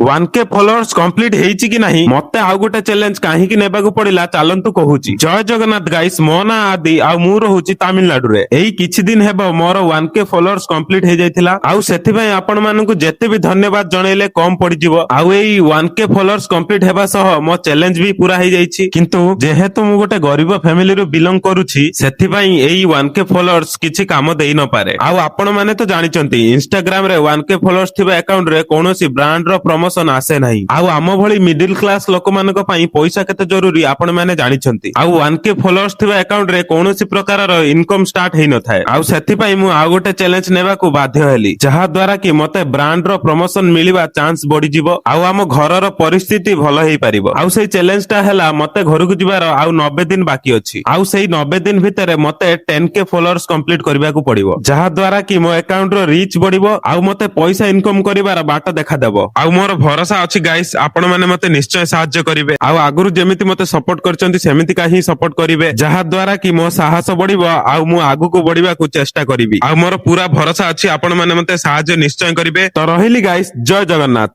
1K followers complete ହେଇଛି କି ନାହିଁ ମତେ ଆଉ ଗୋଟେ ଚ୍ୟାଲେଞ୍ଜ କାହିଁକି ନେବାକୁ ପଡିଲା ଚାଲନ୍ତୁ କହୁଛି। ଜୟ ଜଗନ୍ନାଥ ଗାଇସ୍, ମୋ ନାଁ ଆଦି ଆଉ ମୁଁ ରହୁଛି ତାମିଲନାଡୁରେ। ଏଇ କିଛି ଦିନ ହେବ ମୋର 1K ଫଲୋଅର୍ସ କମ୍ପ୍ଲିଟ ହେଇଯାଇଥିଲା ଆଉ ସେଥିପାଇଁ ଆପଣ ମାନଙ୍କୁ ଯେତେ ବି ଧନ୍ୟବାଦ ଜଣେଇଲେ କମ ପଡିଯିବ। ଆଉ ଏଇ 1K ଫଲୋଅର୍ସ କମ୍ପ୍ଲିଟ ହେବା ସହ ମୋ ଚ୍ୟାଲେଞ୍ଜ ବି ପୁରା ହେଇଯାଇଛି। କିନ୍ତୁ ଯେହେତୁ ମୁଁ ଗୋଟେ ଗରିବ ଫ୍ୟାମିଲିରୁ ବିଲଙ୍ଗ କରୁଛି ସେଥିପାଇଁ ଏଇ 1K ଫଲୋଅର୍ସ କିଛି କାମ ଦେଇ ନପାରେ। ଆଉ ଆପଣ ମାନେ ତ ଜାଣିଛନ୍ତି ଇନଷ୍ଟାଗ୍ରାମ ରେ 1K ଫଲୋଅର୍ସ ଥିବା ଆକାଉଣ୍ଟ ରେ କୌଣସି ବ୍ରାଣ୍ଡ ର ପ୍ରମୋସନ ଆସେ ନାହିଁ। ଆଉ ଆମ ଭଳି ମିଡିଲ କ୍ଲାସ ଲୋକମାନଙ୍କ ପାଇଁ ପଇସା କେତେ ଜରୁରୀ ଆପଣ ମାନେ ଜାଣିଛନ୍ତି। ଆଉ 1K ଫଲୋଅର୍ସ ଥିବା ଆକାଉଣ୍ଟ ରେ କୌଣସି ପ୍ରକାରର ଇନକମ ଷ୍ଟାର୍ଟ ହେଇନଥାଏ। ଆଉ ସେଥିପାଇଁ ମୁଁ ଆଉ ଗୋଟେ ଚ୍ୟାଲେଞ୍ଜ ନେବାକୁ ବାଧ୍ୟ ହେଲି, ଯାହା ଦ୍ୱାରା କି ମତେ ବ୍ରାଣ୍ଡ ର ପ୍ରମୋସନ ମିଳିବା ଚାନ୍ସ ବଢିଯିବ ଆଉ ଆମ ଘରର ପରିସ୍ଥିତି ଭଲ ହେଇପାରିବ। ଆଉ ସେଇ ଚ୍ୟାଲେଞ୍ଜ ଟା ହେଲା ମତେ ଘରକୁ ଯିବାର ଆଉ 90 ଦିନ ବାକି ଅଛି। ଆଉ ସେଇ 90 ଦିନ ଭିତରେ ମତେ 10K ଫଲୋଅର୍ସ କମ୍ପ୍ଲିଟ କରିବାକୁ ପଡିବ, ଯାହା ଦ୍ୱାରା କି ମୋ ଆକାଉଣ୍ଟ ର ରିଚ୍ ବଢିବ ଆଉ ମତେ ପଇସା ଇନକମ କରିବାର ବାଟ ଦେଖାଦେବ। ଆଉ ମୋର ଭରସା ଅଛି ଗାଇସ୍, ଆପଣ ମାନେ ମତେ ନିଶ୍ଚୟ ସାହାଯ୍ୟ କରିବେ ଆଉ ଆଗରୁ ଯେମିତି ମତେ ସପୋର୍ଟ କରିଛନ୍ତି ସେମିତିକା ହିଁ ସପୋର୍ଟ କରିବେ, ଯାହା ଦ୍ୱାରା କି ମୋ ସାହସ ବଢିବ ଆଉ ମୁଁ ଆଗକୁ ବଢିବାକୁ ଚେଷ୍ଟା କରିବି। ଆଉ ମୋର ପୁରା ଭରସା ଅଛି ଆପଣ ମାନେ ମତେ ସାହାଯ୍ୟ ନିଶ୍ଚୟ କରିବେ। ତ ରହିଲି ଗାଇସ୍, ଜୟ ଜଗନ୍ନାଥ।